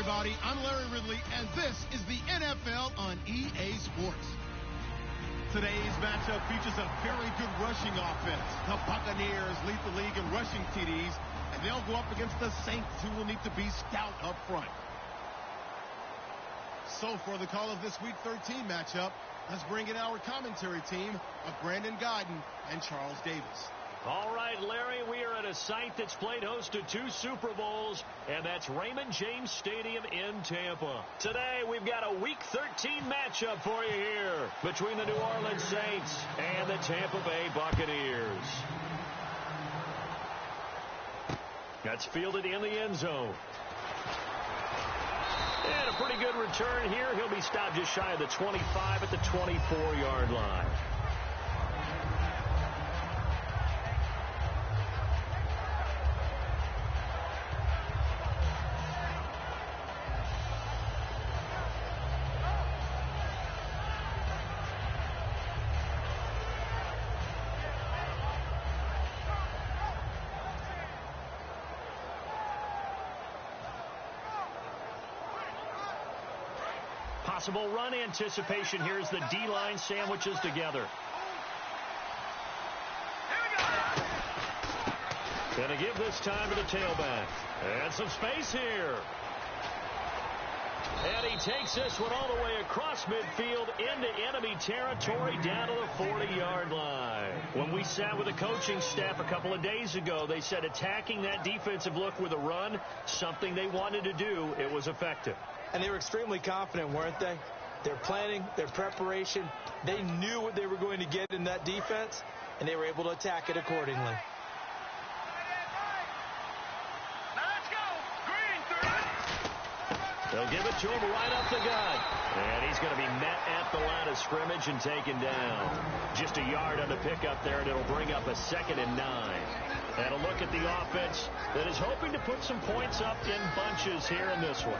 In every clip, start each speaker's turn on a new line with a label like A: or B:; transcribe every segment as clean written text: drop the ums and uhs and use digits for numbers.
A: everybody. I'm Larry Ridley, and this is the NFL on EA Sports. Today's matchup features a very good rushing offense. The Buccaneers lead the league in rushing TDs, and they'll go up against the Saints, who will need to be stout up front. So for the call of this Week 13 matchup, let's bring in our commentary team of Brandon Godden and Charles Davis.
B: All right, Larry, we are at a site that's played host to 2 Super Bowls, and that's Raymond James Stadium in Tampa. Today, we've got a Week 13 matchup for you here between the New Orleans Saints and the Tampa Bay Buccaneers. That's fielded in the end zone. And a pretty good return here. He'll be stopped just shy of the 25 at the 24-yard line. Possible run anticipation here as the D-line sandwiches together. Gonna give this time to the tailback. And some space here. And he takes this one all the way across midfield into enemy territory down to the 40-yard line. When we sat with the coaching staff a couple of days ago, they said attacking that defensive look with a run, something they wanted to do, it was effective.
C: And they were extremely confident, weren't they? Their planning, their preparation, they knew what they were going to get in that defense, and they were able to attack it accordingly.
D: Let's go! Green 3!
B: They'll give it to him right up the gut. And he's going to be met at the line of scrimmage and taken down. Just a yard on the pickup there, and it'll bring up a 2nd and 9. And a look at the offense that is hoping to put some points up in bunches here in this one.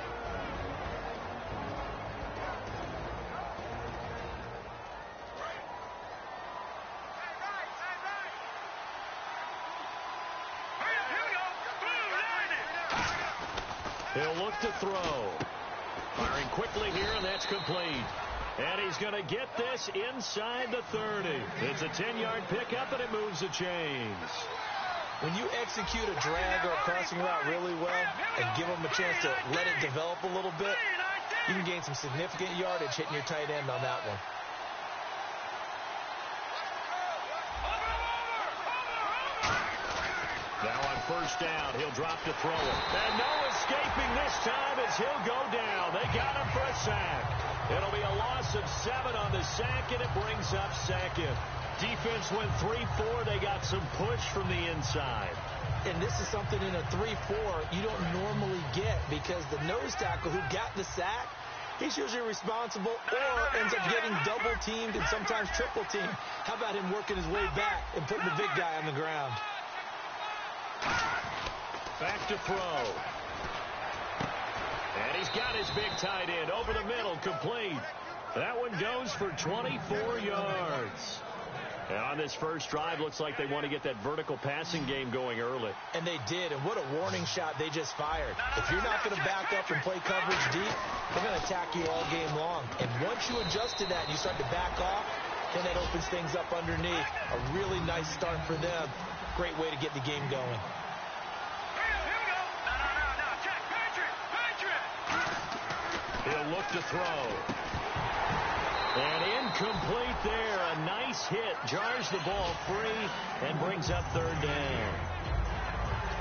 B: He'll look to throw. Firing quickly here, and that's complete. And he's going to get this inside the 30. It's a 10-yard pickup, and it moves the chains.
C: When you execute a drag or a crossing route really well and give them a chance to let it develop a little bit, you can gain some significant yardage hitting your tight end on that one.
B: Now on first down, he'll drop to throw it. And no escaping this time as he'll go down. They got him for a sack. It'll be a loss of 7 on the sack, and it brings up 2nd. Defense went 3-4. They got some push from the inside.
C: And this is something in a 3-4 you don't normally get because the nose tackle who got the sack, he's usually responsible or ends up getting double-teamed and sometimes triple-teamed. How about him working his way back and putting the big guy on the ground?
B: Back to throw. And he's got his big tight end over the middle, complete. That one goes for 24 yards. And on this first drive, looks like they want to get that vertical passing game going early.
C: And they did, and what a warning shot they just fired. If you're not going to back up and play coverage deep, they're going to attack you all game long. And once you adjust to that and you start to back off, then that opens things up underneath. A really nice start for them. Great way to get the game going.
B: He'll look to throw. And incomplete there. A nice hit. Jars the ball free and brings up 3rd down.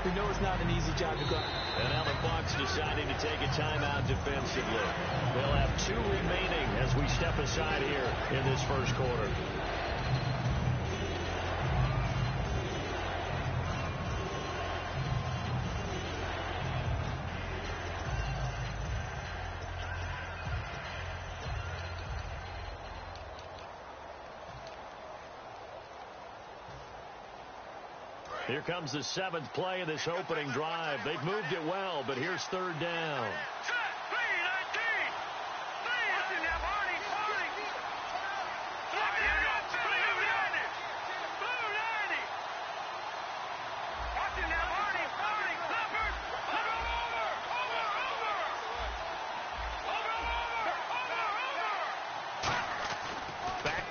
C: We know it's not an easy job to go.
B: And now the Bucs deciding to take a timeout defensively. They'll have 2 remaining as we step aside here in this first quarter. Here comes the 7th play of this opening drive. They've moved it well, but here's 3rd down.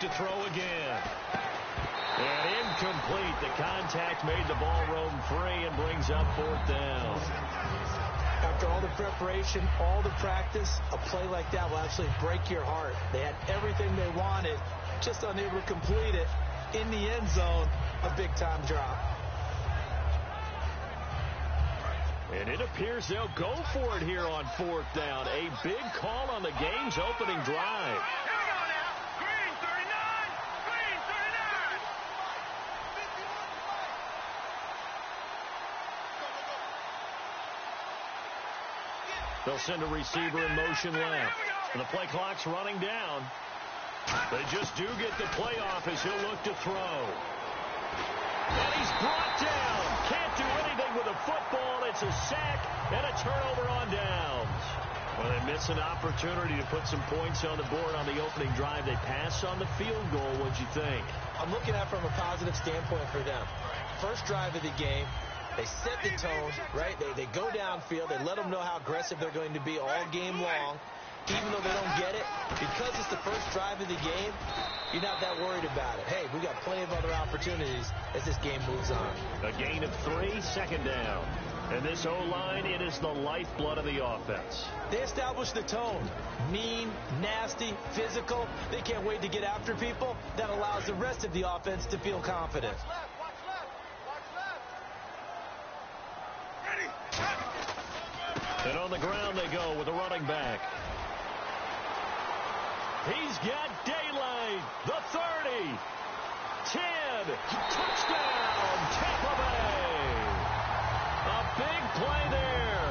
B: to throw again. And incomplete. The contact made the ball roam free and brings up 4th down.
C: After all the preparation, all the practice, a play like that will actually break your heart. They had everything they wanted, just unable to complete it. In the end zone, a big-time drop.
B: And it appears they'll go for it here on 4th down. A big call on the game's opening drive. They'll send a receiver in motion left. And the play clock's running down. They just do get the play off as he'll look to throw. And he's brought down. Can't do anything with a football. It's a sack and a turnover on downs. Well, they miss an opportunity to put some points on the board on the opening drive. They pass on the field goal. What'd you think?
C: I'm looking at it from a positive standpoint for them. First drive of the game. They set the tone, right? They go downfield. They let them know how aggressive they're going to be all game long. Even though they don't get it, because it's the first drive of the game, you're not that worried about it. Hey, we got plenty of other opportunities as this game moves on.
B: A gain of 3, 2nd down. And this O-line, it is the lifeblood of the offense.
C: They established the tone. Mean, nasty, physical. They can't wait to get after people. That allows the rest of the offense to feel confident.
B: And on the ground they go with a running back. He's got daylight. The 30. 10. Touchdown, Tampa Bay. A big play there.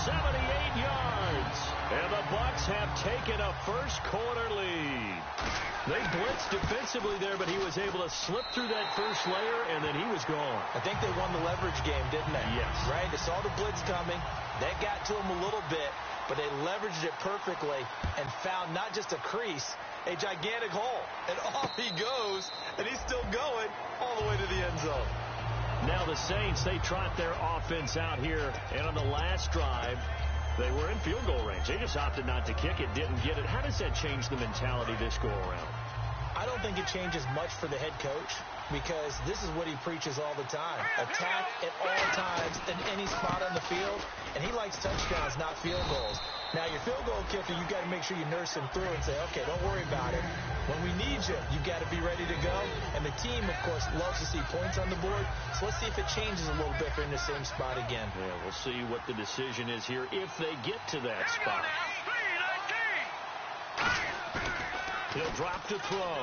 B: 78 yards. And the Bucs have taken a first-quarter lead. They blitzed defensively there, but he was able to slip through that first layer, and then he was gone.
C: I think they won the leverage game, didn't they?
B: Yes.
C: Right? They saw the blitz coming. That got to him a little bit, but they leveraged it perfectly and found not just a crease, a gigantic hole. And off he goes, and he's still going all the way to the end zone.
B: Now the Saints, they trot their offense out here, and on the last drive, they were in field goal range. They just opted not to kick it, didn't get it. How does that change the mentality this go-around?
C: I don't think it changes much for the head coach because this is what he preaches all the time. Attack at all times in any spot on the field, and he likes touchdowns, not field goals. Now, your field goal kicker, you got to make sure you nurse him through and say, okay, don't worry about it. When we need you, you've got to be ready to go. And the team, of course, loves to see points on the board. So let's see if it changes a little bit if they're in the same spot again.
B: Yeah, we'll see what the decision is here if they get to that spot. He'll drop to throw.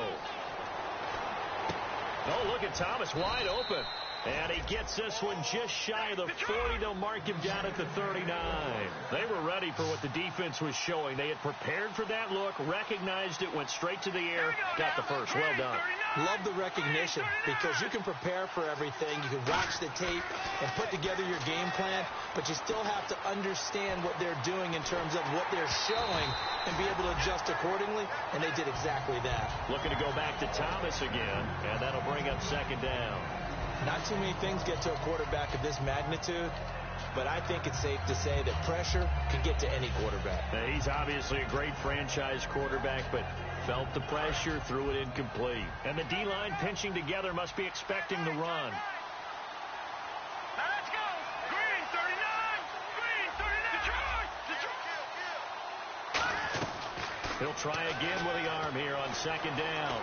B: Oh, look at Thomas wide open. And he gets this one just shy of the 40. They'll mark him down at the 39. They were ready for what the defense was showing. They had prepared for that look, recognized it, went straight to the air, got the first. Well done.
C: Love the recognition because you can prepare for everything. You can watch the tape and put together your game plan, but you still have to understand what they're doing in terms of what they're showing and be able to adjust accordingly, and they did exactly that.
B: Looking to go back to Thomas again, and that'll bring up 2nd down.
C: Not too many things get to a quarterback of this magnitude, but I think it's safe to say that pressure can get to any quarterback.
B: Now, he's obviously a great franchise quarterback, but felt the pressure, threw it incomplete. And the D-line pinching together must be expecting the run.
D: Now let's go. Green 39. Green 39. Detroit.
B: He'll try again with the arm here on 2nd down.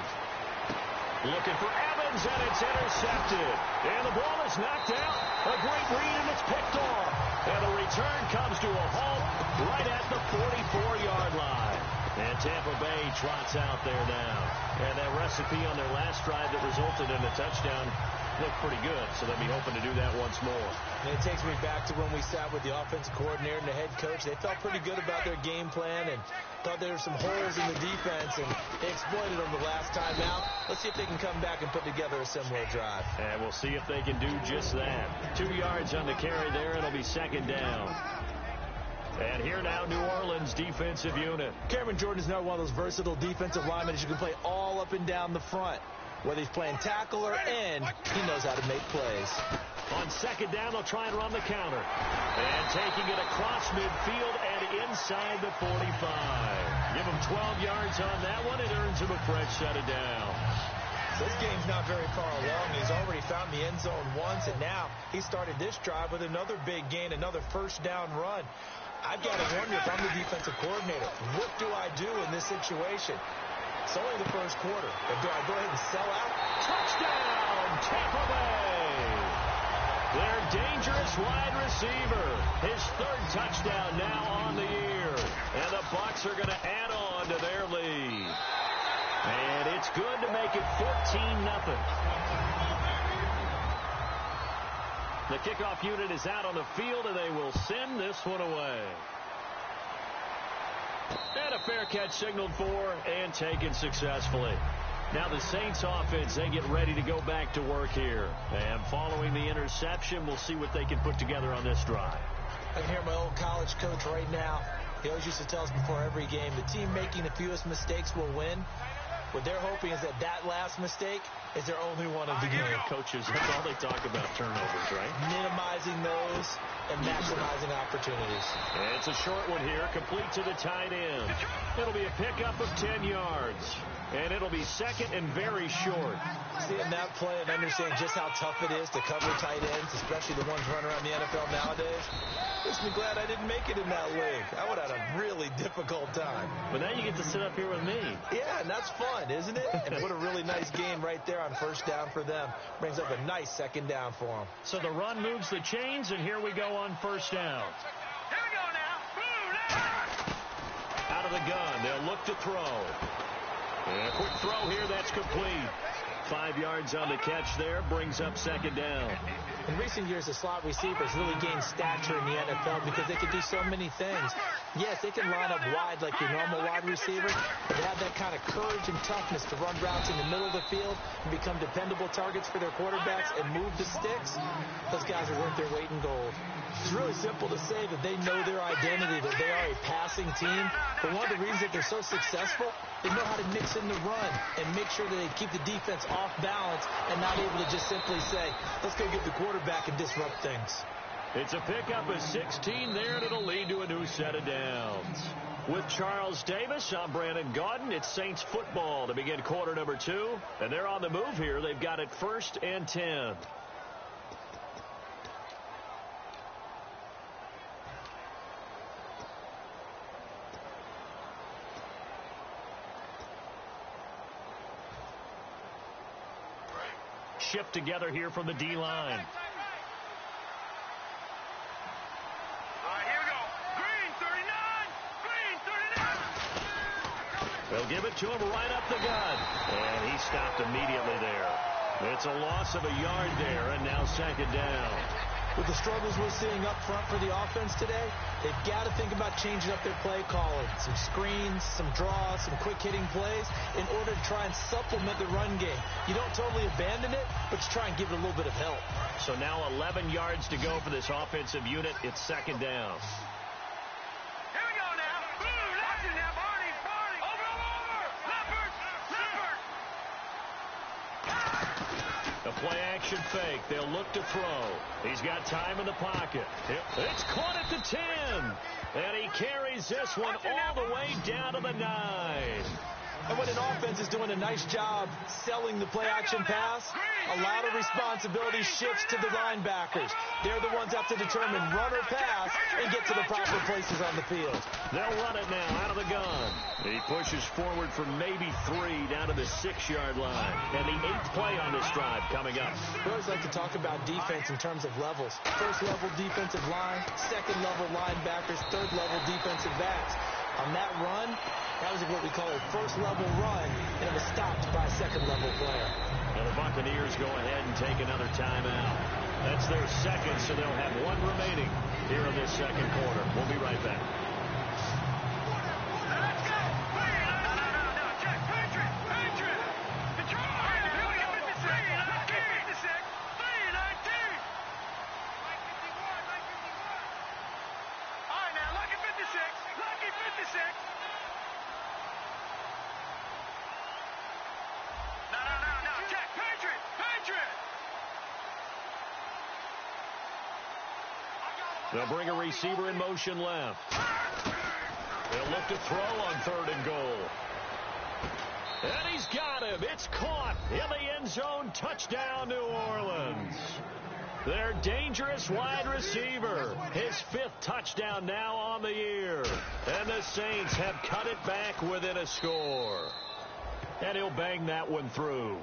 B: Looking for Evans, and it's intercepted. And the ball is knocked out. A great read, and it's picked off. And the return comes to a halt right at the 44-yard line. And Tampa Bay trots out there now. And that recipe on their last drive that resulted in a touchdown looked pretty good, so they'll be hoping to do that once more.
C: And it takes me back to when we sat with the offensive coordinator and the head coach. They felt pretty good about their game plan and thought there were some holes in the defense, and they exploited them the last time out. Let's see if they can come back and put together a similar drive.
B: And we'll see if they can do just that. 2 yards on the carry there. It'll be 2nd down. And here now, New Orleans defensive unit.
C: Cameron Jordan is now one of those versatile defensive linemen that you can play all up and down the front. Whether he's playing tackle or end, he knows how to make plays.
B: On 2nd down, they'll try and run the counter. And taking it across midfield and inside the 45. Give him 12 yards on that one. It earns him a fresh set of downs.
C: This game's not very far along. He's already found the end zone once, and now he started this drive with another big gain, another first down run. I've got to wonder if I'm the defensive coordinator. What do I do in this situation? It's only the first quarter, but do I go ahead and sell out?
B: Touchdown, Tampa Bay! Their dangerous wide receiver. His third touchdown now on the year. And the Bucs are going to add on to their lead. And it's good to make it 14-0. The kickoff unit is out on the field, and they will send this one away. And a fair catch signaled for and taken successfully. Now the Saints offense, they get ready to go back to work here. And following the interception, we'll see what they can put together on this drive.
C: I can hear my old college coach right now. He always used to tell us before every game, the team making the fewest mistakes will win. What they're hoping is that last mistake is their only one of the game.
B: Coaches, that's all they talk about, turnovers, right?
C: Minimizing those and maximizing opportunities.
B: And it's a short one here, complete to the tight end. It'll be a pickup of 10 yards. And it'll be second and very short.
C: Seeing that play and understanding just how tough it is to cover tight ends, especially the ones running around the NFL nowadays, makes me glad I didn't make it in that league. I would have had a really difficult time.
B: But now you get to sit up here with me.
C: Yeah, and that's fun, isn't it? And what a really nice game right there on first down for them. Brings up a nice second down for them.
B: So the run moves the chains, and here we go on first down.
D: Here we go now. Boom!
B: Out of the gun, they'll look to throw. And a quick throw here, that's complete. 5 yards on the catch there, brings up second down.
C: In recent years, the slot receivers really gained stature in the NFL because they can do so many things. Yes, they can line up wide like your normal wide receiver, but they have that kind of courage and toughness to run routes in the middle of the field and become dependable targets for their quarterbacks and move the sticks. Those guys are worth their weight in gold. It's really simple to say that they know their identity, that they are a passing team. But one of the reasons that they're so successful, they know how to mix in the run and make sure that they keep the defense off balance and not able to just simply say, let's go get the quarterback and disrupt things.
B: It's a pickup of 16 there, and it'll lead to a new set of downs. With Charles Davis, I'm Brandon Gaudin. It's Saints football to begin quarter number 2. And they're on the move here. They've got it 1st and 10. Shift together here from the D-line.
D: All right, here we go. Green, 39. Green, 39.
B: They'll give it to him right up the gut. And he stopped immediately there. It's a loss of a yard there, and now second down.
C: With the struggles we're seeing up front for the offense today, they've got to think about changing up their play calling. Some screens, some draws, some quick-hitting plays in order to try and supplement the run game. You don't totally abandon it, but you try and give it a little bit of help.
B: So now 11 yards to go for this offensive unit. It's second down.
D: Here we go now. Boom, watch it now, Barney. Over. Leopard.
B: A play-action fake. They'll look to throw. He's got time in the pocket. It's caught at the 10. And he carries this one all the way down to the 9.
C: And when an offense is doing a nice job selling the play-action pass, a lot of responsibility shifts to the linebackers. They're the ones that have to determine run or pass and get to the proper places on the field.
B: They'll run it now out of the gun. He pushes forward for maybe 3 down to the 6-yard line. And the 8th play on this drive coming up.
C: We always like to talk about defense in terms of levels. First-level defensive line, second-level linebackers, third-level defensive backs. On that run, that was what we call a first-level run, and it was stopped by a second-level player.
B: Well, the Buccaneers go ahead and take another timeout. That's their second, so they'll have 1 remaining here in this second quarter. We'll be right back.
D: Let's go. No. Check. Patriot. Control. All right, here we go. 56. 319. All right, now, lucky 56. Lucky 56. No. Check. Patriot. I got him.
B: They'll bring a receiver in motion left. They'll look to throw on 3rd and goal. And he's got him. It's caught in the end zone. Touchdown, New Orleans. Their dangerous wide receiver. His 5th touchdown now on the year. And the Saints have cut it back within a score. And he'll bang that one through.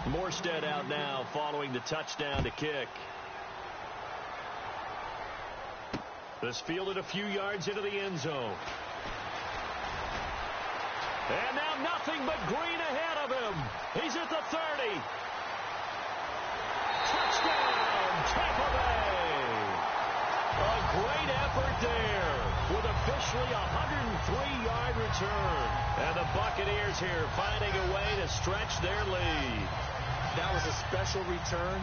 B: Morstead out now following the touchdown to kick. This fielded a few yards into the end zone. And now nothing but green ahead of him. He's at the 30. Touchdown, Tampa Bay. A great effort there with officially a 103-yard return. And the Buccaneers here finding a way to stretch their lead.
C: That was a special return,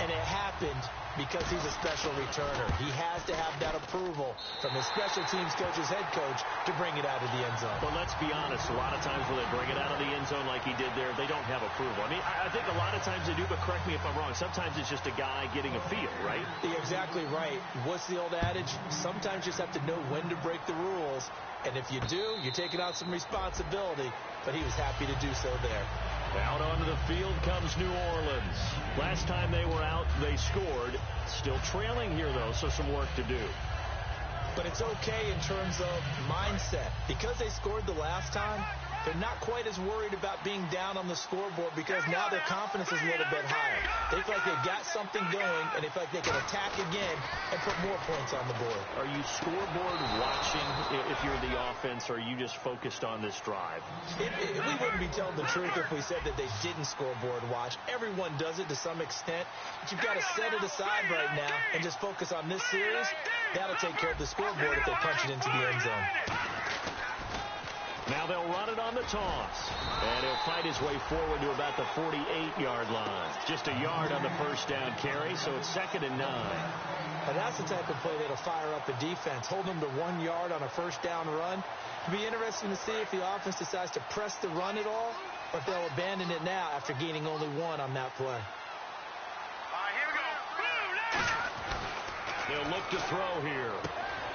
C: and it happened because he's a special returner. He has to have that approval from his special teams coach's head coach to bring it out of the end zone.
B: But let's be honest, a lot of times when they bring it out of the end zone like he did there, they don't have approval. I mean, I think a lot of times they do, but correct me if I'm wrong. Sometimes it's just a guy getting a feel, right?
C: You're exactly right. What's the old adage? Sometimes you just have to know when to break the rules. And if you do, you're taking on some responsibility. But he was happy to do so there.
B: Out onto the field comes New Orleans. Last time they were out, they scored. Still trailing here, though, so some work to do.
C: But it's okay in terms of mindset. Because they scored the last time, they're not quite as worried about being down on the scoreboard because now their confidence is a little bit higher. They feel like they've got something going, and they feel like they can attack again and put more points on the board.
B: Are you scoreboard watching if you're the offense, or are you just focused on this drive?
C: We wouldn't be telling the truth if we said that they didn't scoreboard watch. Everyone does it to some extent, but you've got to set it aside right now and just focus on this series. That'll take care of the scoreboard if they punch it into the end zone.
B: Now they'll run it on the toss. And he'll fight his way forward to about the 48-yard line. Just a yard on the first down carry, so it's 2nd and 9.
C: Now that's the type of play that'll fire up a defense. Hold them to 1 yard on a first down run. It'll be interesting to see if the offense decides to press the run at all, or if they'll abandon it now after gaining only 1 on that play.
D: Here we go.
B: They'll look to throw here.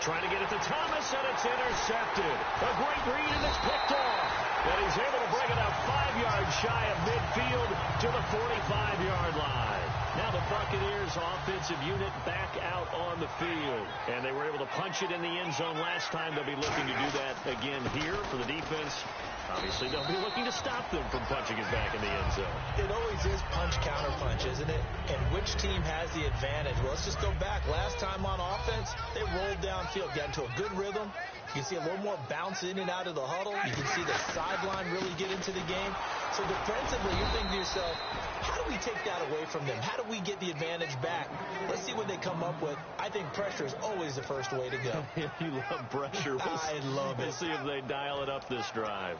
B: Trying to get it to Thomas, and it's intercepted. A great read, and it's picked off. And he's able to bring it out 5 yards shy of midfield to the 45-yard line. Now the Buccaneers offensive unit back out on the field. And they were able to punch it in the end zone last time. They'll be looking to do that again here for the defense. Obviously, they'll be looking to stop them from punching it back in the end zone.
C: It always is punch-counter-punch, isn't it? And which team has the advantage? Well, let's just go back. Last time on offense, they rolled downfield, got into a good rhythm. You can see a little more bounce in and out of the huddle. You can see the sideline really get into the game. So defensively, you're thinking to yourself, how do we take that away from them? How do we get the advantage back? Let's see what they come up with. I think pressure is always the first way to go.
B: You love pressure.
C: I love it.
B: We'll see if they dial it up this drive.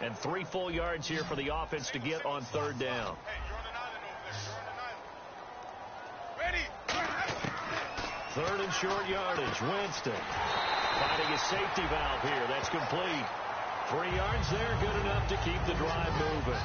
B: And 3 full yards here for the offense to get on 3rd down. Third and short yardage. Winston finding a safety valve here. That's complete. 3 yards there, good enough to keep the drive moving.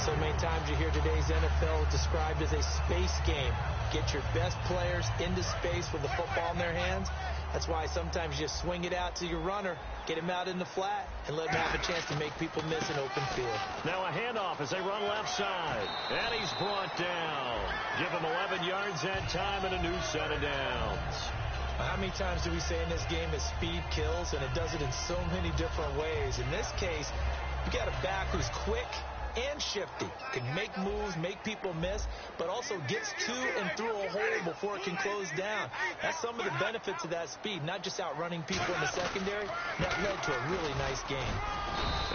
C: So many times you hear today's NFL described as a space game. Get your best players into space with the football in their hands. That's why sometimes you swing it out to your runner, get him out in the flat, and let him have a chance to make people miss an open field.
B: Now a handoff as they run left side. And he's brought down. Give him 11 yards that time and a new set of downs.
C: How many times do we say in this game that speed kills, and it does it in so many different ways? In this case, you got a back who's quick and shifty, can make moves, make people miss, but also gets to and through a hole before it can close down. That's some of the benefits of that speed, not just outrunning people in the secondary. That led to a really nice game.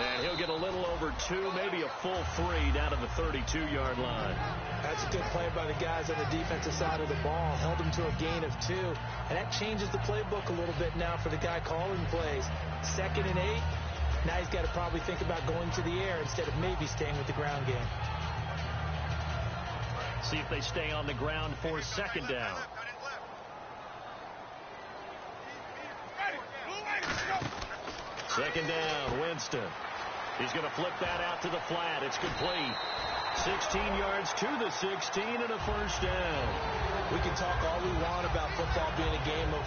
B: And he'll get a little over 2, maybe a full 3 down to the 32-yard line.
C: That's a good play by the guys on the defensive side of the ball. Held him to a gain of 2, and that changes the playbook a little bit now for the guy calling plays. 2nd and 8. Now he's got to probably think about going to the air instead of maybe staying with the ground game.
B: See if they stay on the ground for 2nd down. Second down, Winston. He's going to flip that out to the flat. It's complete. 16 yards to the 16 and a first down.
C: We can talk all we want about football being a game of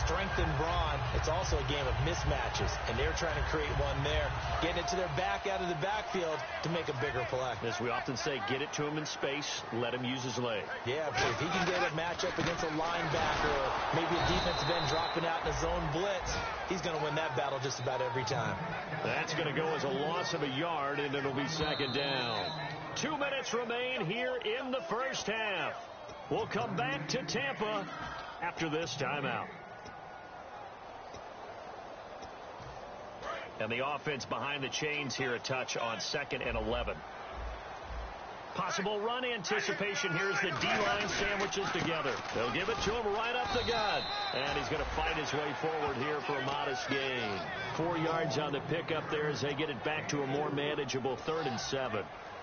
C: strength and brawn. It's also a game of mismatches, and they're trying to create one there, getting it to their back out of the backfield to make a bigger play.
B: As we often say, get it to him in space, let him use his leg.
C: Yeah, if he can get a matchup against a linebacker or maybe a defensive end dropping out in a zone blitz, he's going to win that battle just about every time.
B: That's going to go as a loss of a yard, and it'll be second down. 2 minutes remain here in the first half. We'll come back to Tampa after this timeout. And the offense behind the chains here, a touch on 2nd and 11. Possible run anticipation here as the D-line sandwiches together. They'll give it to him right up the gut. And he's going to fight his way forward here for a modest gain. 4 yards on the pickup there as they get it back to a more manageable 3rd and 7.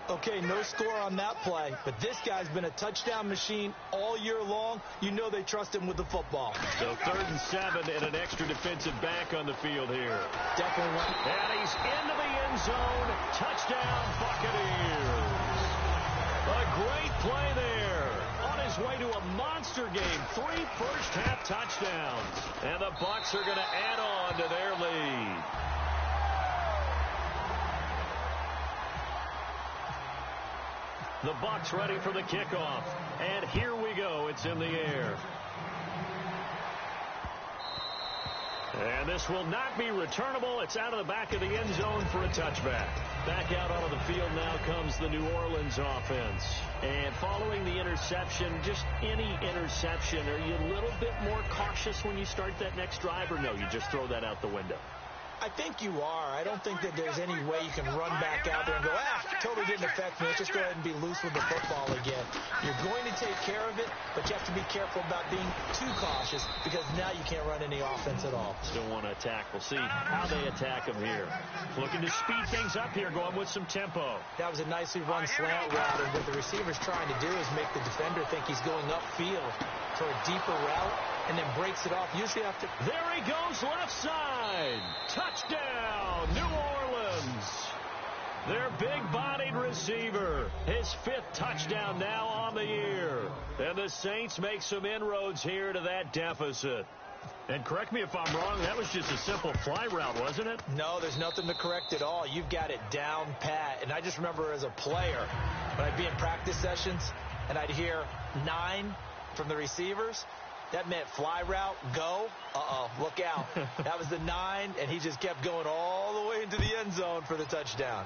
C: Okay, no score on that play, but this guy's been a touchdown machine all year long. You know they trust him with the football.
B: So 3rd and 7 and an extra defensive back on the field here.
C: Definitely one.
B: And he's into the end zone. Touchdown, Buccaneers. A great play there. On his way to a monster game. 3 first-half touchdowns. And the Bucs are going to add on to their lead. The Bucs ready for the kickoff. And here we go. It's in the air. And this will not be returnable. It's out of the back of the end zone for a touchback. Back out onto the field now comes the New Orleans offense. And following the interception, just any interception, are you a little bit more cautious when you start that next drive, or no, you just throw that out the window?
C: I think you are. I don't think that there's any way you can run back out there and go, totally didn't affect me. Let's just go ahead and be loose with the football again. You're going to take care of it, but you have to be careful about being too cautious because now you can't run any offense at all.
B: Still want to attack. We'll see how they attack him here. Looking to speed things up here, going with some tempo.
C: That was a nicely run slant route, and what the receiver's trying to do is make the defender think he's going upfield for a deeper route, and then breaks it off usually after.
B: There he goes, left side. Touchdown, New Orleans. Their big-bodied receiver. His 5th touchdown now on the year. And the Saints make some inroads here to that deficit. And correct me if I'm wrong, that was just a simple fly route, wasn't it?
C: No, there's nothing to correct at all. You've got it down pat. And I just remember as a player, when I'd be in practice sessions, and I'd hear 9 from the receivers, that meant fly route, go. Look out. That was the 9, and he just kept going all the way into the end zone for the touchdown.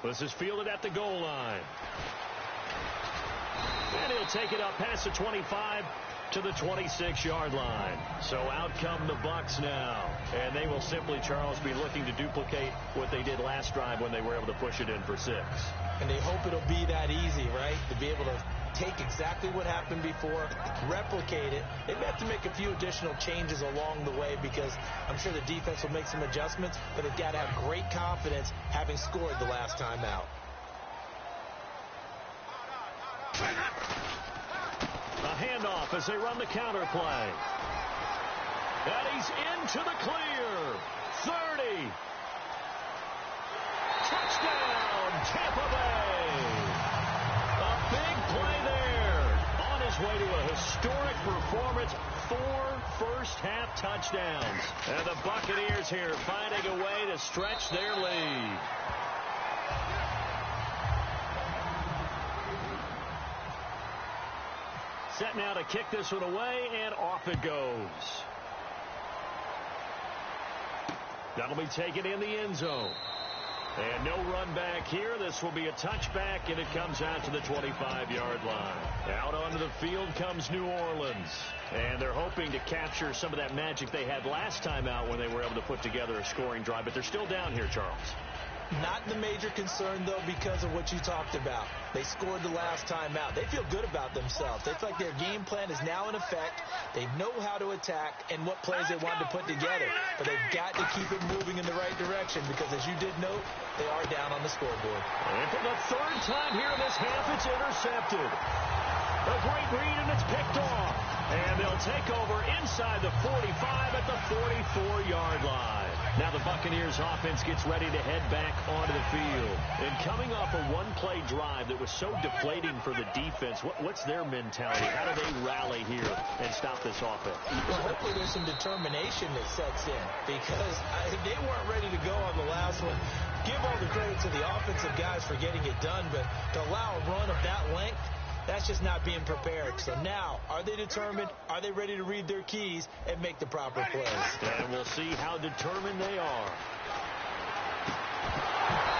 B: This is fielded at the goal line. And he'll take it up past the 25 to the 26-yard line. So out come the Bucs now. And they will simply, Charles, be looking to duplicate what they did last drive when they were able to push it in for 6.
C: And they hope it'll be that easy, right? To be able to take exactly what happened before, replicate it. They may have to make a few additional changes along the way because I'm sure the defense will make some adjustments, but they've got to have great confidence having scored the last time out.
B: A handoff as they run the counter play. And he's into the clear. 30. Touchdown, Tampa Bay. A big play there. On his way to a historic performance. 4 first-half touchdowns. And the Buccaneers here finding a way to stretch their lead. Set now to kick this one away, and off it goes. That'll be taken in the end zone. And no run back here. This will be a touchback, and it comes out to the 25-yard line. Out onto the field comes New Orleans. And they're hoping to capture some of that magic they had last time out when they were able to put together a scoring drive. But they're still down here, Charles.
C: Not the major concern, though, because of what you talked about. They scored the last time out. They feel good about themselves. They feel like their game plan is now in effect. They know how to attack and what plays they want to put together. But they've got to keep it moving in the right direction because, as you did note, they are down on the scoreboard.
B: And for the 3rd time here in this half, it's intercepted. A great read, and it's picked off. And they'll take over inside the 45 at the 44-yard line. Now the Buccaneers offense gets ready to head back onto the field. And coming off a one-play drive that was so deflating for the defense, what's their mentality? How do they rally here and stop this offense?
C: Well, hopefully there's some determination that sets in, because they weren't ready to go on the last one. Give all the credit to the offensive guys for getting it done, but to allow a run of that length, that's just not being prepared. So now, are they determined? Are they ready to read their keys and make the proper plays?
B: And we'll see how determined they are.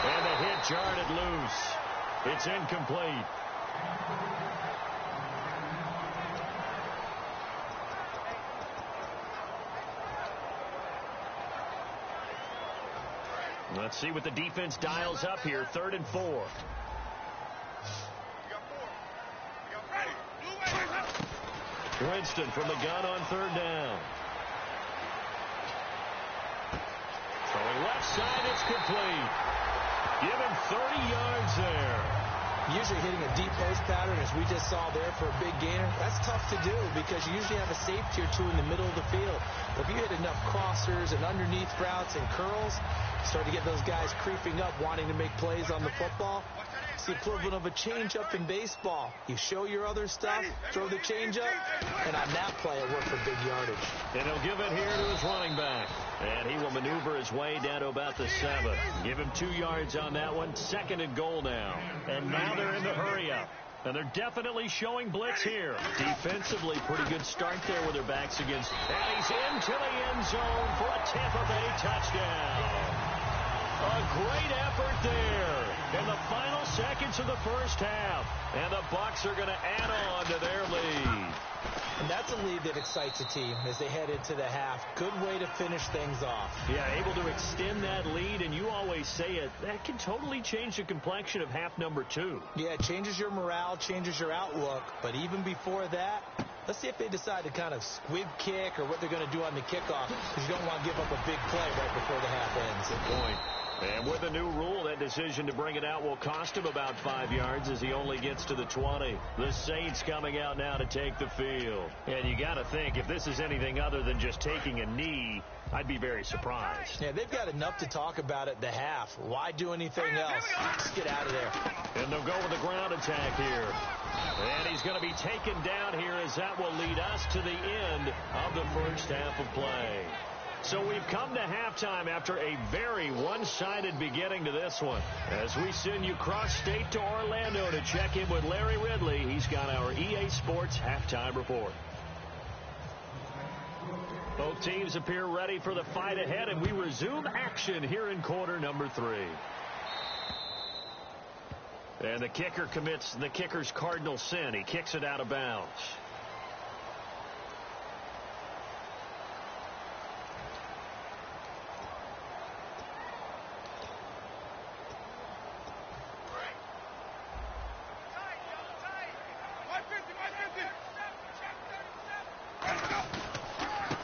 B: And the hit jarred it loose. It's incomplete. Let's see what the defense dials up here. 3rd and 4. Winston from the gun on 3rd down. Throwing left side, it's complete. Give him 30 yards there.
C: Usually hitting a deep post pattern, as we just saw there, for a big gainer, that's tough to do because you usually have a safety or two in the middle of the field. But if you hit enough crossers and underneath routes and curls, start to get those guys creeping up, wanting to make plays on the football. It's the equivalent of a change-up in baseball. You show your other stuff, throw the change-up, and on that play, it worked for big yardage.
B: And he'll give it here to his running back. And he will maneuver his way down to about the 7. Give him 2 yards on that one. 2nd and goal now. And now they're in the hurry-up. And they're definitely showing blitz here. Defensively, pretty good start there with their backs against. And he's into the end zone for a Tampa Bay touchdown. A great effort there in the final seconds of the first half. And the Bucs are going to add on to their lead.
C: And that's a lead that excites a team as they head into the half. Good way to finish things off.
B: Yeah, able to extend that lead, and you always say it, that can totally change the complexion of half number 2.
C: Yeah, it changes your morale, changes your outlook. But even before that, let's see if they decide to kind of squib kick or what they're going to do on the kickoff, because you don't want to give up a big play right before the half ends.
B: Good point. And with a new rule, that decision to bring it out will cost him about 5 yards as he only gets to the 20. The Saints coming out now to take the field. And you got to think, if this is anything other than just taking a knee, I'd be very surprised.
C: Yeah, they've got enough to talk about at the half. Why do anything else? Just get out of there.
B: And they'll go with the ground attack here. And he's going to be taken down here as that will lead us to the end of the first half of play. So we've come to halftime after a very one-sided beginning to this one. As we send you cross-state to Orlando to check in with Larry Ridley, he's got our EA Sports halftime report. Both teams appear ready for the fight ahead, and we resume action here in quarter number 3. And the kicker commits the kicker's cardinal sin. He kicks it out of bounds.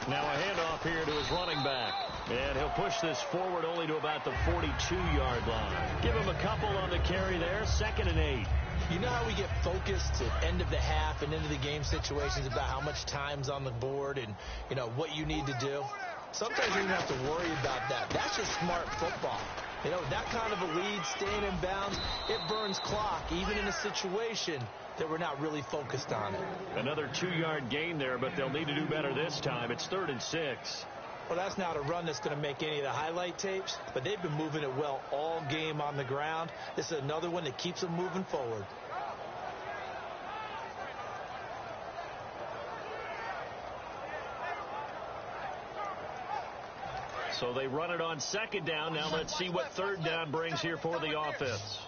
B: Now a handoff here to his running back. And he'll push this forward only to about the 42-yard line. Give him a couple on the carry there. 2nd and 8.
C: You know how we get focused at end of the half and into the game situations about how much time's on the board and, you know, what you need to do? Sometimes you don't have to worry about that. That's just smart football. You know, that kind of a lead, staying in bounds, it burns clock, even in a situation that we're not really focused on it.
B: Another 2-yard gain there, but they'll need to do better this time. It's 3rd and 6.
C: Well, that's not a run that's going to make any of the highlight tapes, but they've been moving it well all game on the ground. This is another one that keeps them moving forward.
B: So they run it on 2nd down. Now let's see what 3rd down brings here for the offense.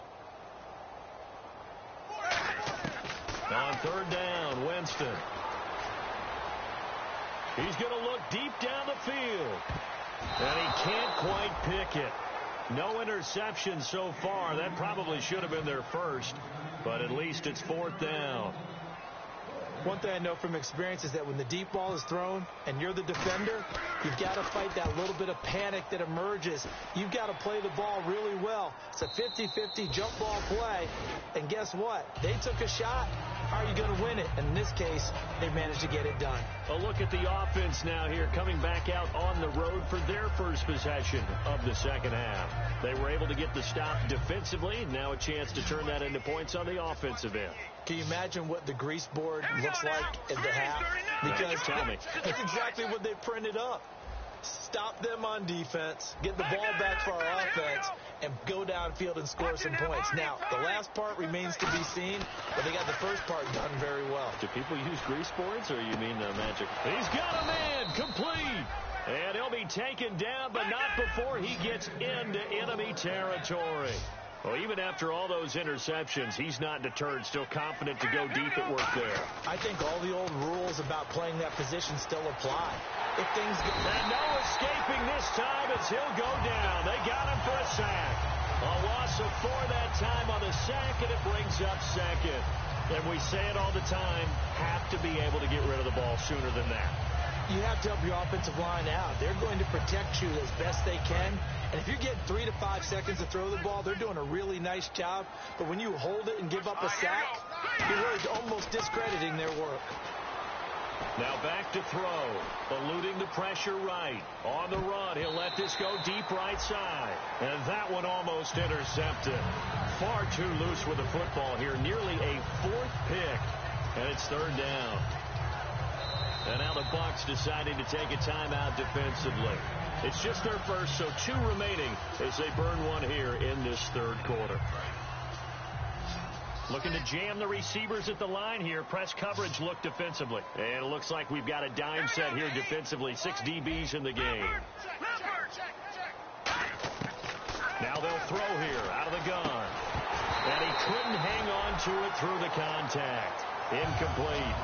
B: On 3rd down, Winston. He's going to look deep down the field. And he can't quite pick it. No interception so far. That probably should have been their first. But at least it's 4th down.
C: One thing I know from experience is that when the deep ball is thrown and you're the defender, you've got to fight that little bit of panic that emerges. You've got to play the ball really well. It's a 50-50 jump ball play. And guess what? They took a shot. how are you going to win it? And in this case, they managed to get it done.
B: A look at the offense now here, coming back out on the road for their first possession of the second half. They were able to get the stop defensively. Now a chance to turn that into points on the offensive end.
C: Can you imagine what the grease board looks like at the half? Because
B: tell me.
C: That's exactly what they printed up. Stop them on defense, get the ball back for our offense, and go downfield and score some points. Now, the last part remains to be seen, but they got the first part done very well.
B: Do people use grease boards, or you mean magic? He's got a man, complete. And he'll be taken down, but not before he gets into enemy territory. Well, even after all those interceptions, he's not deterred, still confident to go deep at work there.
C: I think all the old rules about playing that position still apply. If things get...
B: And no escaping this time as he'll go down. They got him for a sack. A loss of 4 that time on the sack, and it brings up second. And we say it all the time, have to be able to get rid of the ball sooner than that.
C: You have to help your offensive line out. They're going to protect you as best they can. And if you get 3 to 5 seconds to throw the ball, they're doing a really nice job. But when you hold it and give up a sack, you're really almost discrediting their work.
B: Now back to throw. Eluding the pressure right. On the run, he'll let this go deep right side. And that one almost intercepted. Far too loose with the football here. Nearly a 4th pick. And it's 3rd down. And now the Bucs deciding to take a timeout defensively. It's just their first, so 2 remaining as they burn one here in this 3rd quarter. Looking to jam the receivers at the line here. Press coverage look defensively. And it looks like we've got a dime set here defensively. 6 DBs in the game. Now they'll throw here out of the gun. And he couldn't hang on to it through the contact. Incomplete.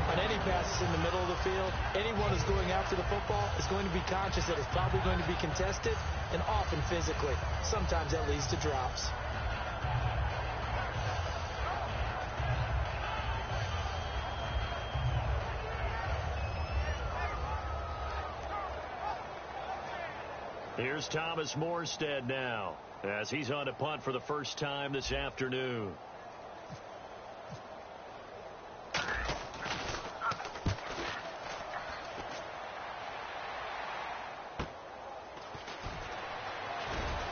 C: On any passes in the middle of the field, anyone who's going after the football is going to be conscious that it's probably going to be contested, and often physically. Sometimes that leads to drops.
B: Here's Thomas Morstead now, as he's on to punt for the first time this afternoon.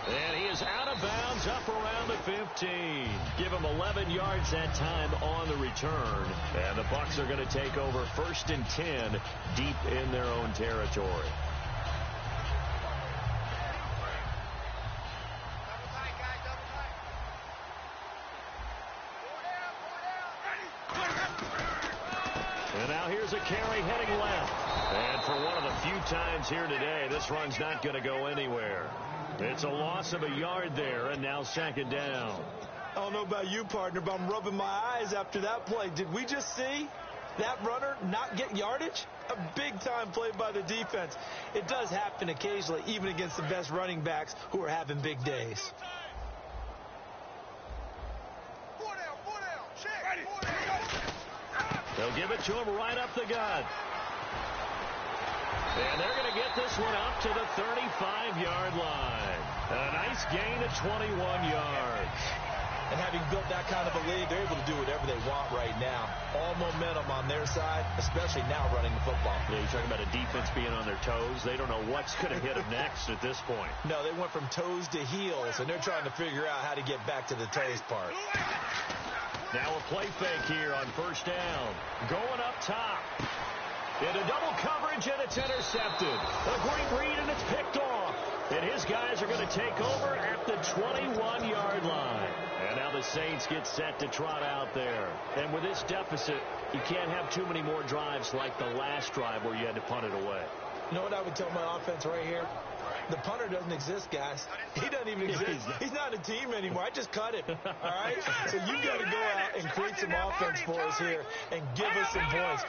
B: And he is out of bounds up around the 15. Give him 11 yards that time on the return. And the Bucs are going to take over 1st and 10 deep in their own territory. And now here's a carry heading left. And for one of the few times here today, this run's not going to go anywhere. It's a loss of a yard there, and now 2nd down.
C: I don't know about you, partner, but I'm rubbing my eyes after that play. Did we just see that runner not get yardage? A big-time play by the defense. It does happen occasionally, even against the best running backs who are having big days.
B: They'll give it to him right up the gut. And they're going to get this one up to the 35-yard line. A nice gain of 21 yards.
C: And having built that kind of a lead, they're able to do whatever they want right now. All momentum on their side, especially now running the football.
B: Yeah, you're talking about a defense being on their toes. They don't know what's going to hit them next at this point.
C: No, they went from toes to heels, and they're trying to figure out how to get back to the toes part.
B: Now a play fake here on 1st down. Going up top. Into double coverage, and it's intercepted. A great read, and it's picked off. And his guys are going to take over at the 21-yard line. And now the Saints get set to trot out there. And with this deficit, you can't have too many more drives like the last drive where you had to punt it away.
C: You know what I would tell my offense right here? The punter doesn't exist, guys. He doesn't even exist. He's not a team anymore. I just cut him. All right? So you got to go out and create some offense for us here and give us some points.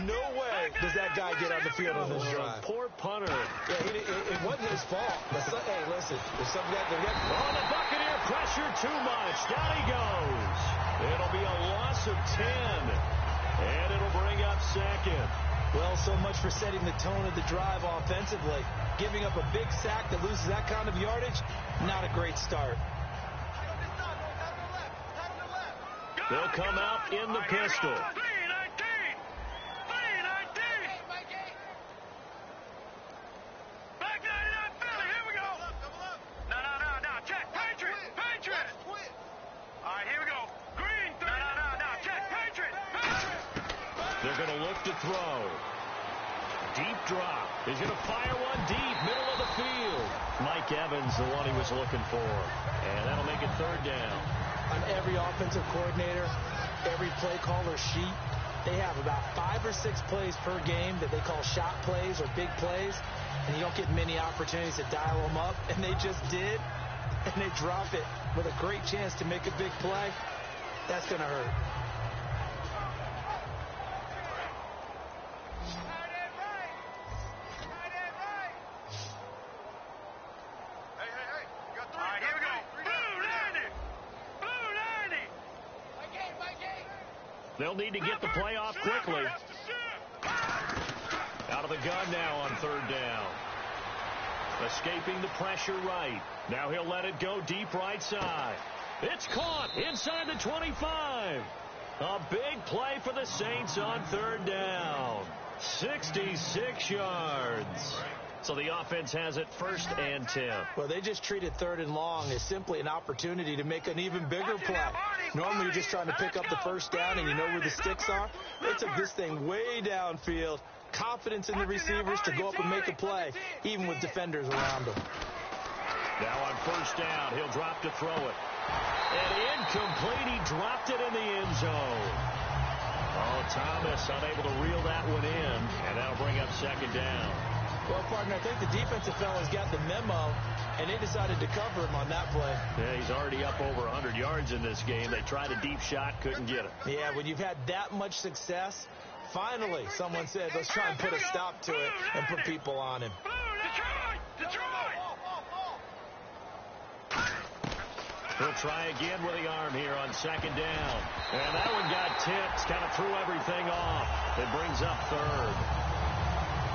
C: No way does that guy get on the field on this drive.
B: Poor punter.
C: Yeah, it wasn't his fault. Hey, listen. There's something that
B: oh, the Buccaneer pressure too much. Down he goes. It'll be a loss of 10. And it'll bring up 2nd.
C: Well, so much for setting the tone of the drive offensively. Giving up a big sack that loses that kind of yardage, not a great start.
B: They'll come out in the pistol. They're going to look to throw. Deep drop. He's going to fire one deep, middle of the field. Mike Evans, the one he was looking for. And that'll make it third down.
C: On every offensive coordinator, every play caller sheet, they have about 5 or 6 plays per game that they call shot plays or big plays. And you don't get many opportunities to dial them up. And they just did. And they drop it with a great chance to make a big play. That's going to hurt.
B: They'll need to get the play off quickly. Out of the gun now on third down. Escaping the pressure right. Now he'll let it go deep right side. It's caught inside the 25. A big play for the Saints on third down. 66 yards. So the offense has it first and 10.
C: Well, they just treated third and long as simply an opportunity to make an even bigger play. Normally you're just trying to pick up the first down and you know where the sticks are. They took this thing way downfield. Confidence in the receivers to go up and make a play, even with defenders around them.
B: Now on first down, he'll drop to throw it. And incomplete, he dropped it in the end zone. Oh, Thomas unable to reel that one in, and that'll bring up second down.
C: Well, partner, I think the defensive fellas got the memo, and they decided to cover him on that play.
B: Yeah, he's already up over 100 yards in this game. They tried a deep shot, couldn't get it.
C: Yeah, when you've had that much success, finally someone said, let's try and put a stop to it and put people on him.
B: He'll try again with the arm here on second down. And that one got tipped, kind of threw everything off. It brings up third.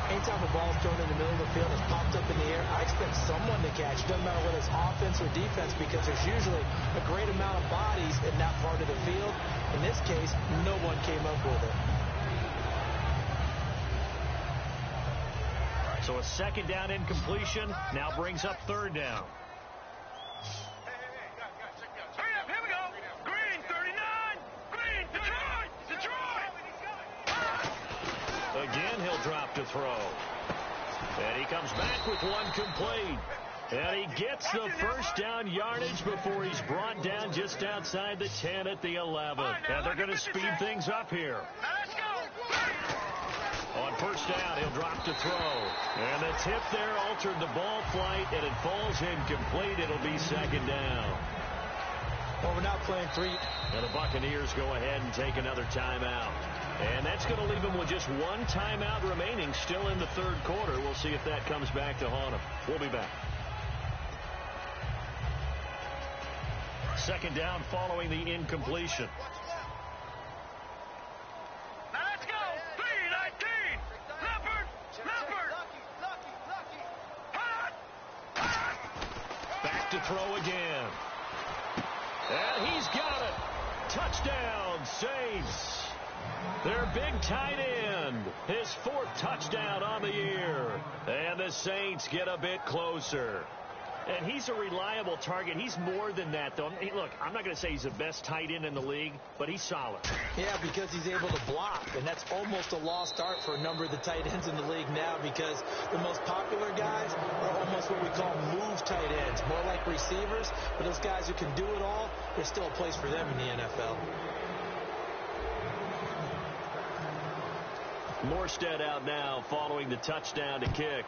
C: Anytime a ball's thrown in the middle of the field, it's popped up in the air, I expect someone to catch. It doesn't matter whether it's offense or defense, because there's usually a great amount of bodies in that part of the field. In this case, no one came up with it.
B: So a second down incompletion now brings up third down.
D: Hurry up, here we go. Green, 39. Green, Detroit.
B: Again, he'll drop to throw. And he comes back with one complete. And he gets the first down yardage before he's brought down just outside the 10 at the 11. And they're going to speed things up here.
D: Now let's go.
B: On first down, he'll drop to throw. And the tip there altered the ball flight, and it falls incomplete. It'll be second down.
C: Well, we're now playing 3.
B: And the Buccaneers go ahead and take another timeout. And that's going to leave them with just one timeout remaining still in the third quarter. We'll see if that comes back to haunt them. We'll be back. Second down following the incompletion.
D: Now let's go. 3-19. Leopard.
B: Back to throw again. And he's got it. Touchdown, Saints. Their big tight end. His 4th touchdown on the year. And the Saints get a bit closer. And he's a reliable target. He's more than that, though. Hey, look, I'm not going to say he's the best tight end in the league, but he's solid.
C: Yeah, because he's able to block, and that's almost a lost art for a number of the tight ends in the league now, because the most popular guys are almost what we call move tight ends, more like receivers. But those guys who can do it all, there's still a place for them in the NFL.
B: Morstead out now following the touchdown to kick.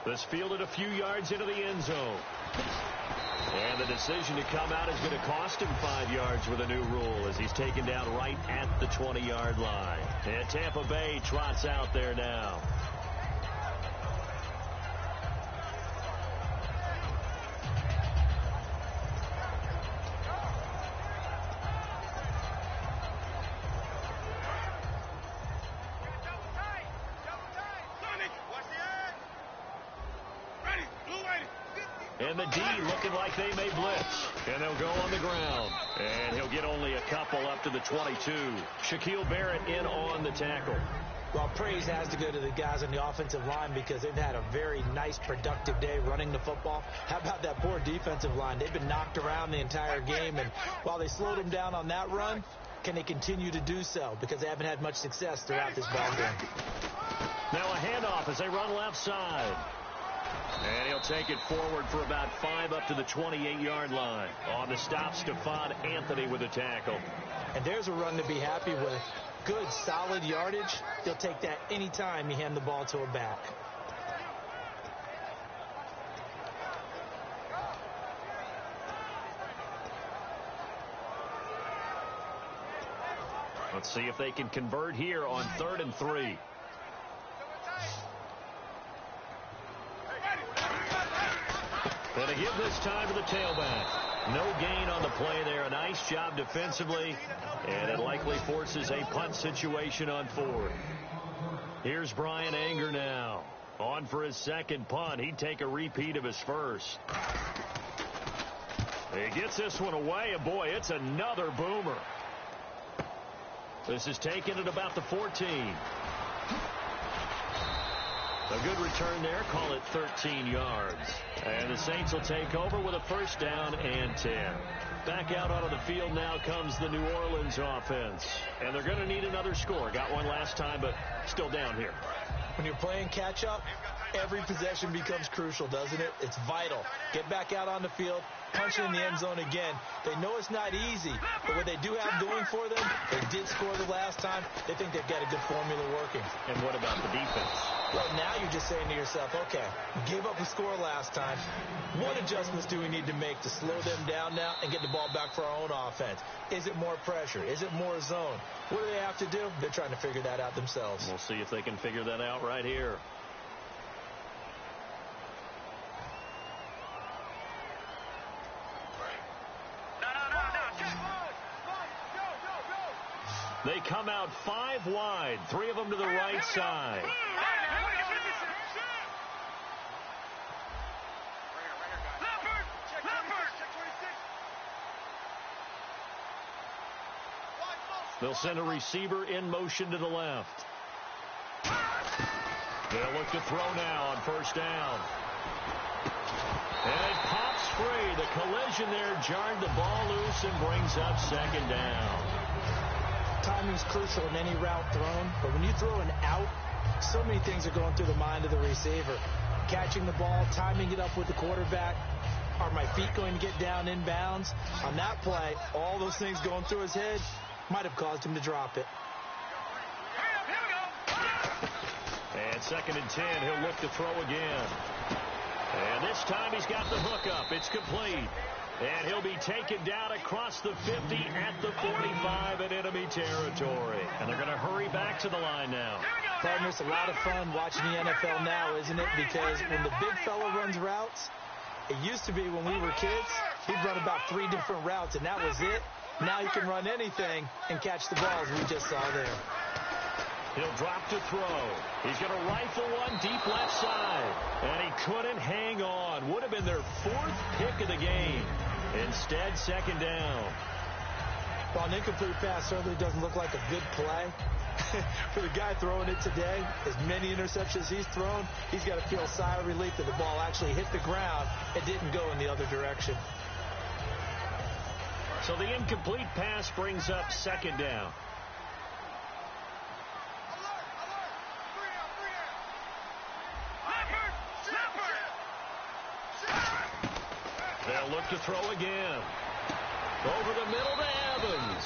B: This fielded a few yards into the end zone. And the decision to come out is going to cost him 5 yards with a new rule as he's taken down right at the 20-yard line. And Tampa Bay trots out there now. And the D looking like they may blitz. And they'll go on the ground. And he'll get only a couple up to the 22. Shaquille Barrett in on the tackle.
C: Well, praise has to go to the guys on the offensive line because they've had a very nice, productive day running the football. How about that poor defensive line? They've been knocked around the entire game, and while they slowed them down on that run, can they continue to do so? Because they haven't had much success throughout this ball game.
B: Now a handoff as they run left side. And he'll take it forward for about 5 up to the 28-yard line. On the stop, Stephon Anthony with a tackle.
C: And there's a run to be happy with. Good, solid yardage. He'll take that anytime you hand the ball to a back.
B: Let's see if they can convert here on 3rd and 3. And to give this time to the tailback. No gain on the play there. A nice job defensively. And it likely forces a punt situation on 4th. Here's Brian Anger now. On for his second punt. He'd take a repeat of his first. He gets this one away. And boy, it's another boomer. This is taken at about the 14. A good return there. Call it 13 yards. And the Saints will take over with a first down and 10. Back out onto the field now comes the New Orleans offense. And they're going to need another score. Got one last time, but still down here.
C: When you're playing catch-up, every possession becomes crucial, doesn't it? It's vital. Get back out on the field, punch it in the end zone again. They know it's not easy, but what they do have going for them, they did score the last time. They think they've got a good formula working.
B: And what about the defense?
C: Well, now you're just saying to yourself, okay, we gave up a score last time. What adjustments do we need to make to slow them down now and get the ball back for our own offense? Is it more pressure? Is it more zone? What do they have to do? They're trying to figure that out themselves.
B: We'll see if they can figure that out right here. They come out 5 wide, 3 of them to the right side. They'll send a receiver in motion to the left. They'll look to throw now on first down. And it pops free. The collision there jarred the ball loose and brings up second down.
C: Timing's crucial in any route thrown, but when you throw an out, so many things are going through the mind of the receiver. Catching the ball, timing it up with the quarterback. Are my feet going to get down in bounds? On that play, all those things going through his head might have caused him to drop it.
B: And 2nd and 10, he'll look to throw again. And this time he's got the hook up. It's complete. And he'll be taken down across the 50 at the 45 in enemy territory. And they're going to hurry back to the line now.
C: Partners, a lot of fun watching the NFL now, isn't it? Because when the big fella runs routes, it used to be when we were kids, he'd run about 3 different routes, and that was it. Now he can run anything and catch the balls we just saw there.
B: He'll drop to throw. He's going to rifle one deep left side. And he couldn't hang on. Would have been their 4th pick of the game. Instead, 2nd down.
C: Well, an incomplete pass certainly doesn't look like a good play. For the guy throwing it today, as many interceptions he's thrown, he's got to feel a sigh of relief that the ball actually hit the ground and didn't go in the other direction.
B: So the incomplete pass brings up 2nd down. They'll look to throw again. Over the middle to Evans.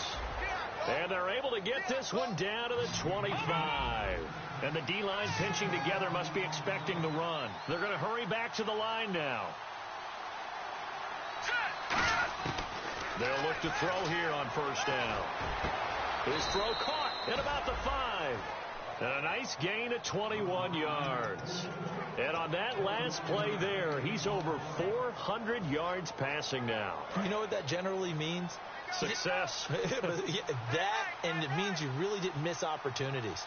B: And they're able to get this one down to the 25. And the D-line pinching together must be expecting the run. They're going to hurry back to the line now. They'll look to throw here on first down. His throw caught at about the 5. And a nice gain of 21 yards. And on that last play there, he's over 400 yards passing now.
C: You know what that generally means?
B: Success.
C: That, and it means you really didn't miss opportunities.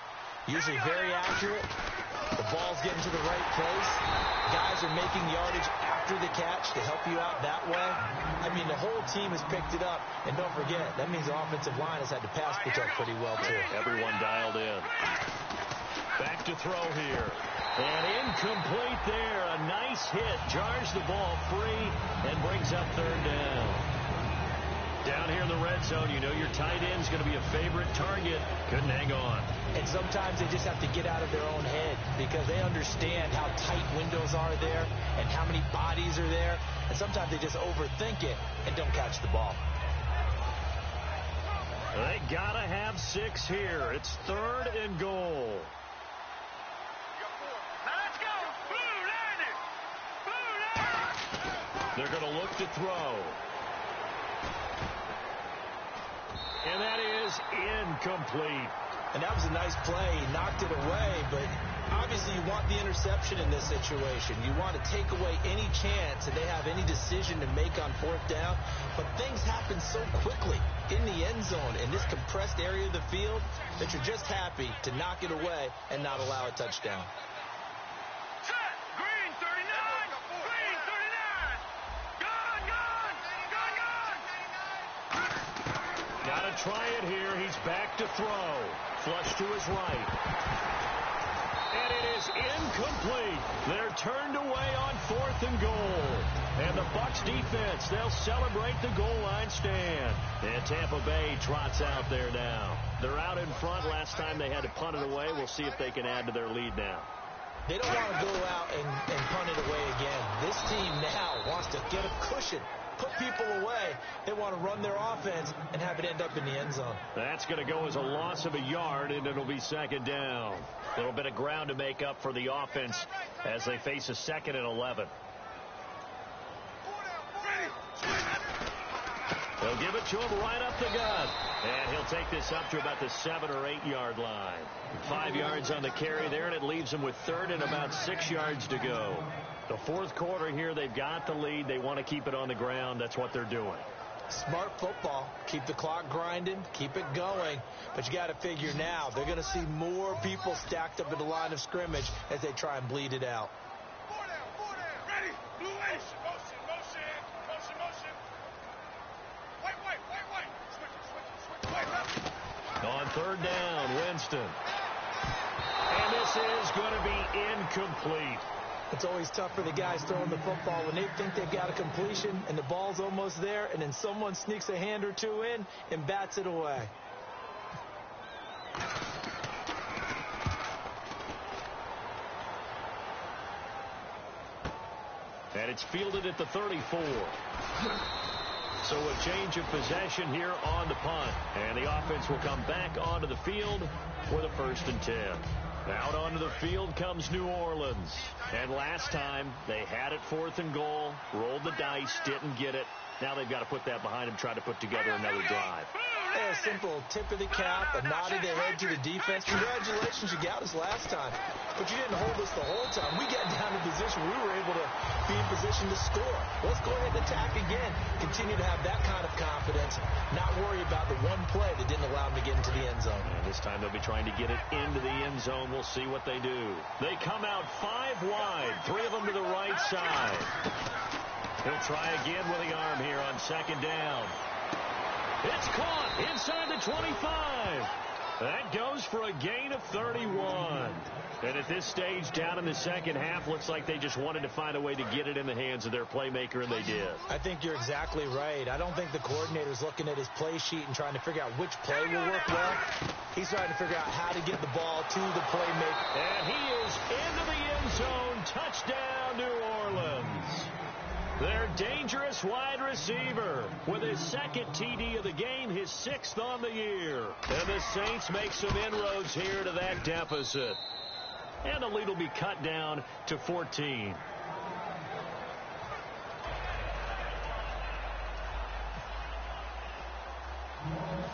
C: Usually very accurate. The ball's getting to the right place. Guys are making yardage after the catch to help you out that way. I mean, the whole team has picked it up. And don't forget, that means the offensive line has had to pass protect pretty well, too.
B: Everyone dialed in. Back to throw here. And incomplete there. A nice hit. Jars the ball free and brings up third down. Down here in the red zone, you know your tight end's going to be a favorite target. Couldn't hang on.
C: And sometimes they just have to get out of their own head because they understand how tight windows are there and how many bodies are there. And sometimes they just overthink it and don't catch the ball.
B: They got to have 6 here. It's 3rd and goal.
D: Let's go. Blue line. Blue line.
B: They're going to look to throw. And that is incomplete.
C: And that was a nice play. He knocked it away, but obviously you want the interception in this situation. You want to take away any chance that they have any decision to make on 4th down. But things happen so quickly in the end zone in this compressed area of the field that you're just happy to knock it away and not allow a touchdown.
D: Set. Green 39. Green 39. Gone, gone. Gone, gone.
B: Got to try it here. He's back to throw. Flush to his right. And it is incomplete. They're turned away on 4th and goal. And the Bucs defense, they'll celebrate the goal line stand. And Tampa Bay trots out there now. They're out in front. Last time they had to punt it away. We'll see if they can add to their lead now.
C: They don't want to go out and punt it away again. This team now wants to get a cushion, put people away. They want to run their offense and have it end up in the end zone.
B: That's going to go as a loss of a yard, and it'll be 2nd down. A little bit of ground to make up for the offense as they face a 2nd and 11. They'll give it to him right up the gut. And he'll take this up to about the 7 or 8 yard line. 5 yards on the carry there, and it leaves them with 3rd and about 6 yards to go. The 4th quarter here, they've got the lead. They want to keep it on the ground. That's what they're doing.
C: Smart football. Keep the clock grinding. Keep it going. But you got to figure now, they're going to see more people stacked up in the line of scrimmage as they try and bleed it out.
D: 4 down. Ready. Blue Ace. Motion. White. Switch.
B: On 3rd down, Winston. And this is going to be incomplete.
C: It's always tough for the guys throwing the football when they think they've got a completion and the ball's almost there, and then someone sneaks a hand or two in and bats it away.
B: And it's fielded at the 34. So a change of possession here on the punt. And the offense will come back onto the field for the 1st and 10. Out onto the field comes New Orleans. And last time they had it 4th and goal, rolled the dice, didn't get it. Now they've got to put that behind them, try to put together another drive.
C: A simple tip of the cap, a nod of the head to the defense. Congratulations, you got us last time. But you didn't hold us the whole time. We got down to position we were able to be in position to score. Let's go ahead and attack again. Continue to have that kind of confidence. Not worry about the one play that didn't allow them to get into the end zone.
B: And this time they'll be trying to get it into the end zone. We'll see what they do. They come out 5 wide, 3 of them to the right side. He'll try again with the arm here on 2nd down. It's caught inside the 25. That goes for a gain of 31. And at this stage, down in the second half, looks like they just wanted to find a way to get it in the hands of their playmaker, and they did.
C: I think you're exactly right. I don't think the coordinator's looking at his play sheet and trying to figure out which play will work well. He's trying to figure out how to get the ball to the playmaker.
B: And he is into the end zone. Touchdown, New Orleans. Their dangerous wide receiver with his second TD of the game, his 6th on the year. And the Saints make some inroads here to that deficit. And the lead will be cut down to 14.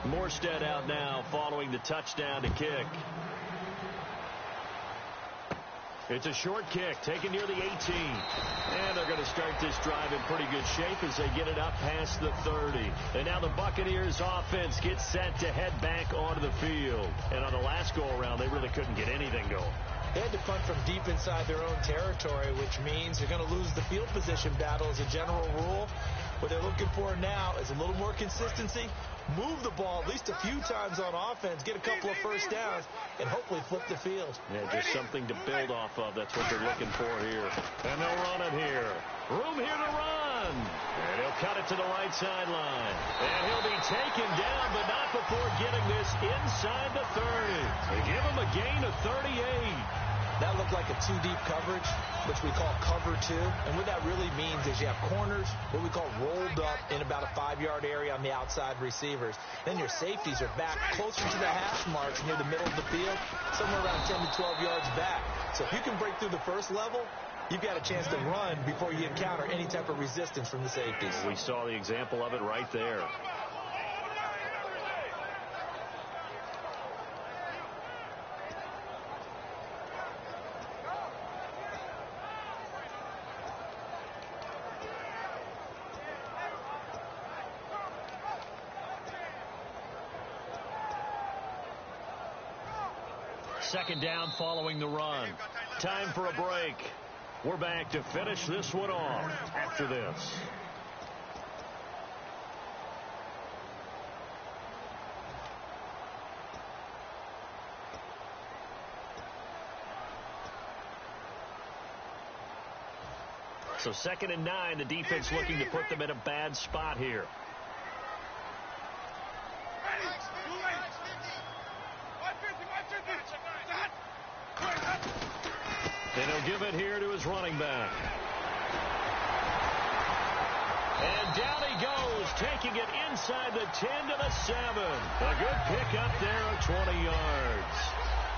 B: Morstead out now following the touchdown to kick. It's a short kick taken near the 18. And they're going to start this drive in pretty good shape as they get it up past the 30. And now the Buccaneers offense gets set to head back onto the field. And on the last go-around, they really couldn't get anything going.
C: They had to punt from deep inside their own territory, which means they're going to lose the field position battle as a general rule. What they're looking for now is a little more consistency, move the ball at least a few times on offense, get a couple of first downs, and hopefully flip the field.
B: Yeah, just something to build off of. That's what they're looking for here. And they'll run it here. Room here to run. And he'll cut it to the right sideline. And he'll be taken down, but not before getting this inside the 30. They give him a gain of 38.
C: That looked like a two-deep coverage, which we call cover two. And what that really means is you have corners, what we call rolled up in about a 5-yard area on the outside receivers. Then your safeties are back closer to the hash marks near the middle of the field, somewhere around 10 to 12 yards back. So if you can break through the first level, you've got a chance to run before you encounter any type of resistance from the safeties.
B: We saw the example of it right there. Second down following the run. Time for a break. We're back to finish this one off after this. So 2nd and 9, the defense looking to put them in a bad spot here. And he'll give it here to his running back. And down he goes, taking it inside the 10 to the 7. A good pick up there of 20 yards.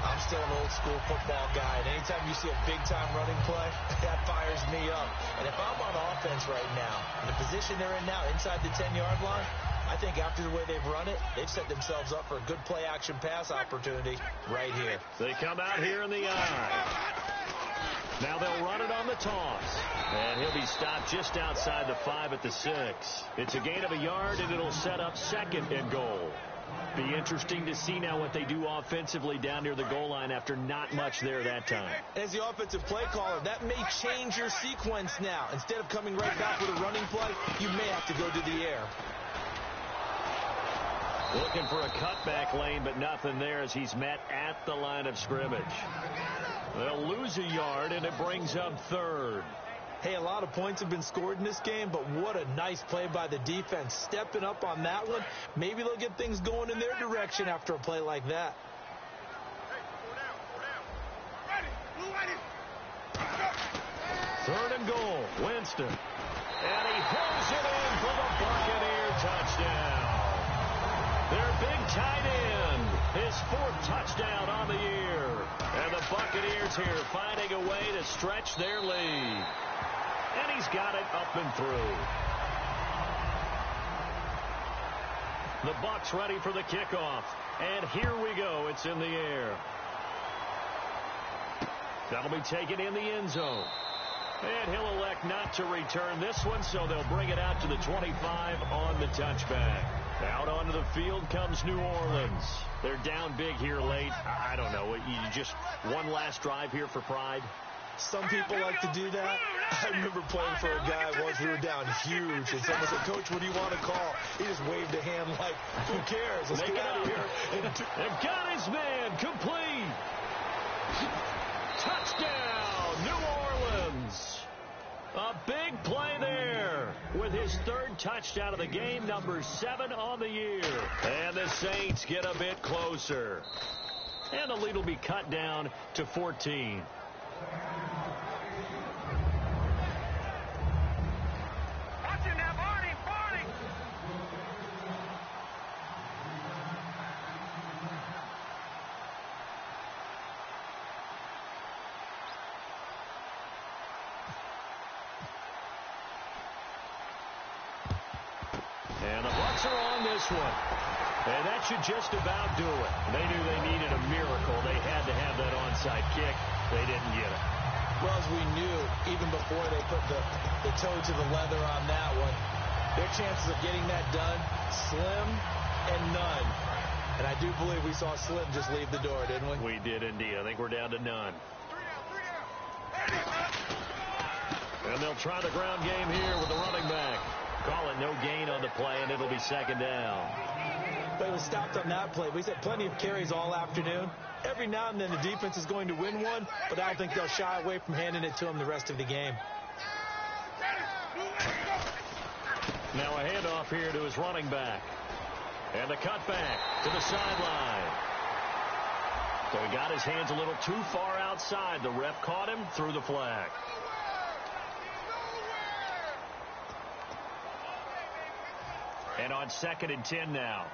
C: I'm still an old-school football guy, and anytime you see a big-time running play, that fires me up. And if I'm on offense right now, in the position they're in now, inside the 10-yard line, I think after the way they've run it, they've set themselves up for a good play-action pass opportunity right here.
B: They come out here in the eye. Now they'll run it on the toss. And he'll be stopped just outside the 5 at the 6. It's a gain of a yard, and it'll set up 2nd and goal. Be interesting to see now what they do offensively down near the goal line after not much there that time.
C: As the offensive play caller, that may change your sequence now. Instead of coming right back with a running play, you may have to go to the air.
B: Looking for a cutback lane, but nothing there as he's met at the line of scrimmage. They'll lose a yard, and it brings up 3rd.
C: Hey, a lot of points have been scored in this game, but what a nice play by the defense. Stepping up on that one. Maybe they'll get things going in their direction after a play like that.
B: 3rd and goal, Winston. And he pulls it in for the Buccaneer touchdown. Their big tight end, his 4th touchdown on the year. And the Buccaneers here finding a way to stretch their lead. And he's got it up and through. The Bucs ready for the kickoff. And here we go. It's in the air. That'll be taken in the end zone. And he'll elect not to return this one, so they'll bring it out to the 25 on the touchback. Out onto the field comes New Orleans. They're down big here late. I don't know. You just one last drive here for pride.
C: Some people like to do that. I remember playing for a guy once. We were down huge, and someone said, "Coach, what do you want to call?" He just waved a hand like, "Who cares? Let's get out of here."
B: They've got his man complete. Touchdown, New Orleans. A big play there with his 3rd touchdown of the game, number 7 on the year. And the Saints get a bit closer. And the lead will be cut down to 14. And the Bucs are on this one. And that should just about do it. They knew they needed a miracle. They had to have that onside kick. They didn't get it.
C: Well, as we knew, even before they put the toe to the leather on that one, their chances of getting that done, slim and none. And I do believe we saw Slim just leave the door, didn't we?
B: We did indeed. I think we're down to none. And they'll try the ground game here with the running back. Call it no gain on the play, and it'll be second down.
C: But it was stopped on that play. We've had plenty of carries all afternoon. Every now and then the defense is going to win one, but I don't think they'll shy away from handing it to him the rest of the game.
B: Now a handoff here to his running back. And the cutback to the sideline. So he got his hands a little too far outside. The ref caught him, threw the flag. And on 2nd and 10 now.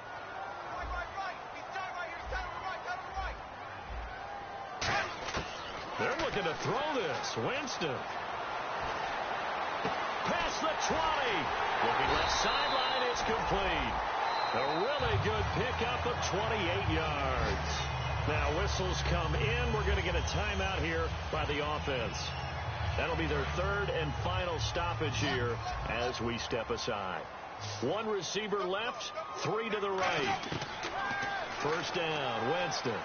B: They're looking to throw this. Winston. Past the 20. Looking left sideline. It's complete. A really good pickup of 28 yards. Now whistles come in. We're going to get a timeout here by the offense. That'll be their 3rd and final stoppage here as we step aside. 1 receiver left, 3 to the right. First down, Winston.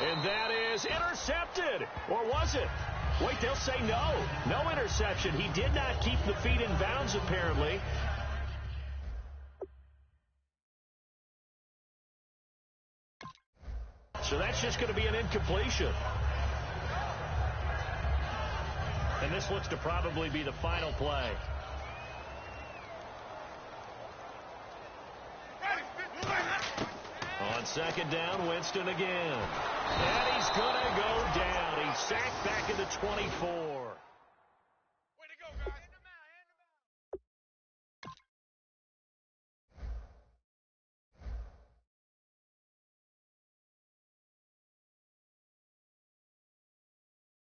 B: And that is intercepted. Or was it? Wait, they'll say no. No interception. He did not keep the feet in bounds, apparently. So that's just going to be an incompletion. And this looks to probably be the final play. On 2nd down, Winston again. And he's going to go down.